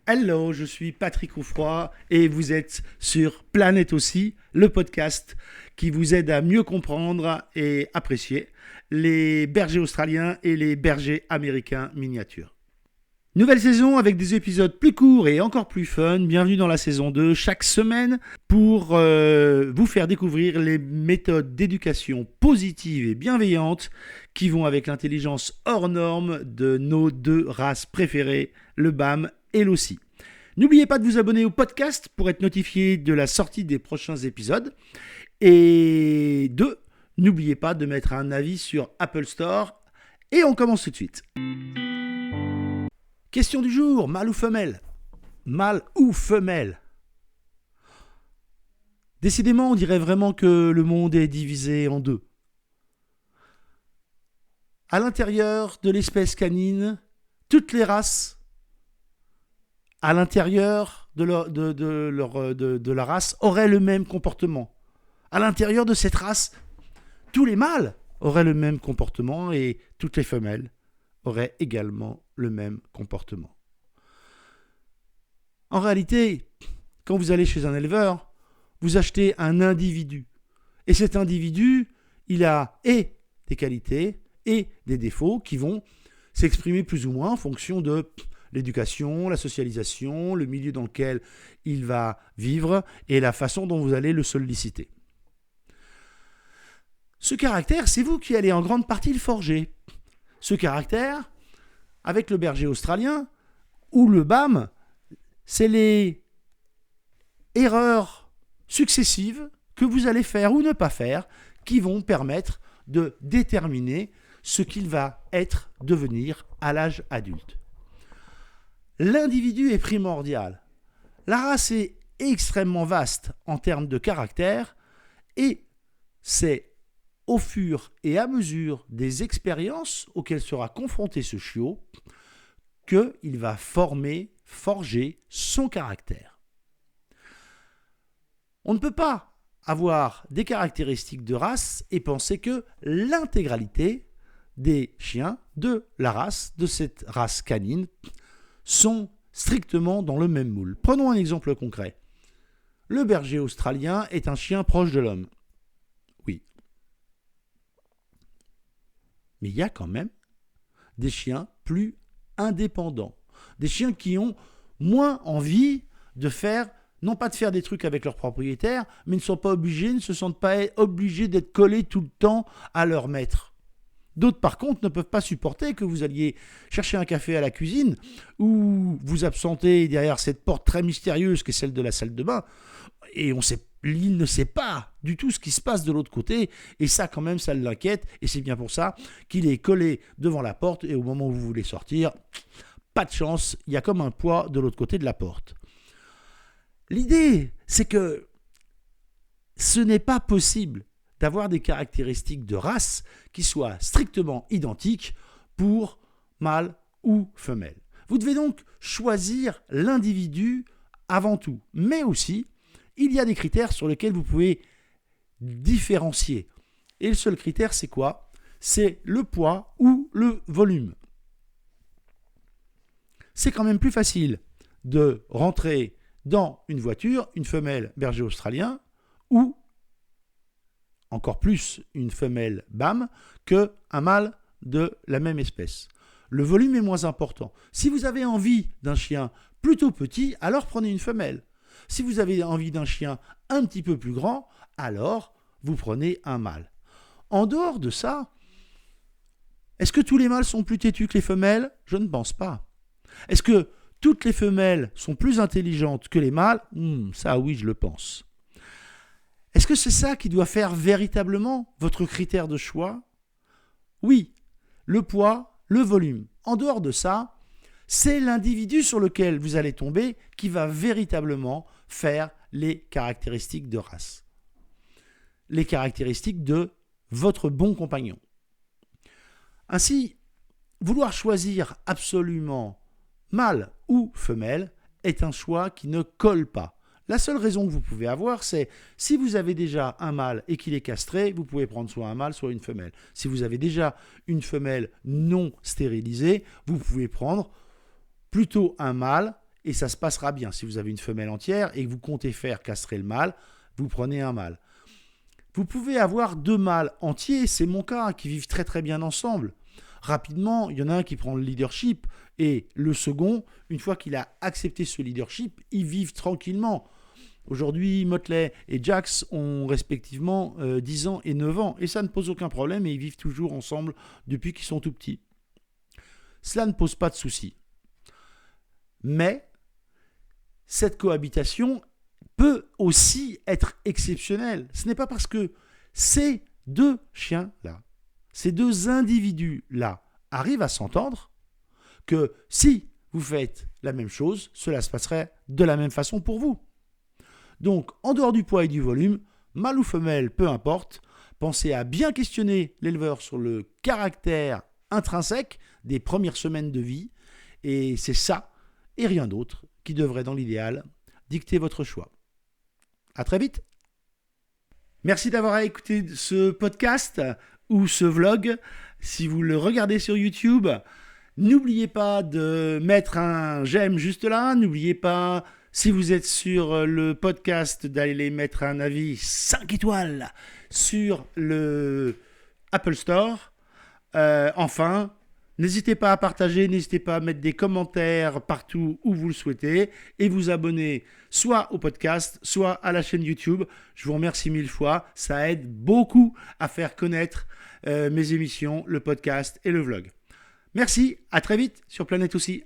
Hello, je suis Patrick Roufroy et vous êtes sur Planète aussi, le podcast qui vous aide à mieux comprendre et apprécier les bergers australiens et les bergers américains miniatures. Nouvelle saison avec des épisodes plus courts et encore plus fun. Bienvenue dans la saison 2 chaque semaine pour vous faire découvrir les méthodes d'éducation positive et bienveillante qui vont avec l'intelligence hors norme de nos deux races préférées, le BAM et l'Aussie. N'oubliez pas de vous abonner au podcast pour être notifié de la sortie des prochains épisodes. Et n'oubliez pas de mettre un avis sur Apple Store. Et on commence tout de suite. Question du jour, mâle ou femelle ? Mâle ou femelle ? Décidément, on dirait vraiment que le monde est divisé en deux. À l'intérieur de l'espèce canine, toutes les races, à l'intérieur de la race, auraient le même comportement. À l'intérieur de cette race, tous les mâles auraient le même comportement et toutes les femelles auraient également le même comportement. En réalité, quand vous allez chez un éleveur, vous achetez un individu. Et cet individu, il a et des qualités et des défauts qui vont s'exprimer plus ou moins en fonction de l'éducation, la socialisation, le milieu dans lequel il va vivre et la façon dont vous allez le solliciter. Ce caractère, c'est vous qui allez en grande partie le forger. Ce caractère, avec le berger australien ou le BAM, c'est les erreurs successives que vous allez faire ou ne pas faire qui vont permettre de déterminer ce qu'il va devenir à l'âge adulte. L'individu est primordial. La race est extrêmement vaste en termes de caractère et c'est au fur et à mesure des expériences auxquelles sera confronté ce chiot qu'il va forger son caractère. On ne peut pas avoir des caractéristiques de race et penser que l'intégralité des chiens de la race, de cette race canine, sont strictement dans le même moule. Prenons un exemple concret. Le berger australien est un chien proche de l'homme. Oui. Mais il y a quand même des chiens plus indépendants. Des chiens qui ont moins envie de faire, non pas de faire des trucs avec leur propriétaire, mais ne sont pas obligés, ne se sentent pas obligés d'être collés tout le temps à leur maître. D'autres, par contre, ne peuvent pas supporter que vous alliez chercher un café à la cuisine ou vous absenter derrière cette porte très mystérieuse qui est celle de la salle de bain. Et il ne sait pas du tout ce qui se passe de l'autre côté. Et ça, quand même, ça l'inquiète. Et c'est bien pour ça qu'il est collé devant la porte. Et au moment où vous voulez sortir, pas de chance, il y a comme un poids de l'autre côté de la porte. L'idée, c'est que ce n'est pas possible d'avoir des caractéristiques de race qui soient strictement identiques pour mâle ou femelle. Vous devez donc choisir l'individu avant tout, mais aussi, il y a des critères sur lesquels vous pouvez différencier. Et le seul critère, c'est quoi ? C'est le poids ou le volume. C'est quand même plus facile de rentrer dans une voiture, une femelle berger australien ou encore plus une femelle BAM qu'un mâle de la même espèce. Le volume est moins important. Si vous avez envie d'un chien plutôt petit, alors prenez une femelle. Si vous avez envie d'un chien un petit peu plus grand, alors vous prenez un mâle. En dehors de ça, est-ce que tous les mâles sont plus têtus que les femelles ? Je ne pense pas. Est-ce que toutes les femelles sont plus intelligentes que les mâles ? Ça oui, je le pense. Est-ce que c'est ça qui doit faire véritablement votre critère de choix ? Oui, le poids, le volume. En dehors de ça, c'est l'individu sur lequel vous allez tomber qui va véritablement faire les caractéristiques de race. Les caractéristiques de votre bon compagnon. Ainsi, vouloir choisir absolument mâle ou femelle est un choix qui ne colle pas. La seule raison que vous pouvez avoir, c'est si vous avez déjà un mâle et qu'il est castré, vous pouvez prendre soit un mâle, soit une femelle. Si vous avez déjà une femelle non stérilisée, vous pouvez prendre plutôt un mâle et ça se passera bien. Si vous avez une femelle entière et que vous comptez faire castrer le mâle, vous prenez un mâle. Vous pouvez avoir 2 mâles entiers, c'est mon cas, qui vivent très très bien ensemble. Rapidement, il y en a un qui prend le leadership et le second, une fois qu'il a accepté ce leadership, ils vivent tranquillement. Aujourd'hui, Motley et Jax ont respectivement 10 ans et 9 ans et ça ne pose aucun problème et ils vivent toujours ensemble depuis qu'ils sont tout petits. Cela ne pose pas de souci. Mais cette cohabitation peut aussi être exceptionnelle. Ce n'est pas parce que ces 2 chiens-là, ces 2 individus-là arrivent à s'entendre que si vous faites la même chose, cela se passerait de la même façon pour vous. Donc, en dehors du poids et du volume, mâle ou femelle, peu importe, pensez à bien questionner l'éleveur sur le caractère intrinsèque des premières semaines de vie, et c'est ça, et rien d'autre, qui devrait, dans l'idéal, dicter votre choix. À très vite. Merci d'avoir écouté ce podcast ou ce vlog. Si vous le regardez sur YouTube, n'oubliez pas de mettre un j'aime juste là. N'oubliez pas, si vous êtes sur le podcast, d'aller mettre un avis 5 étoiles sur le Apple Store. Enfin, n'hésitez pas à partager, n'hésitez pas à mettre des commentaires partout où vous le souhaitez et vous abonner soit au podcast, soit à la chaîne YouTube. Je vous remercie 1000 fois, ça aide beaucoup à faire connaître mes émissions, le podcast et le vlog. Merci, à très vite sur Planète aussi.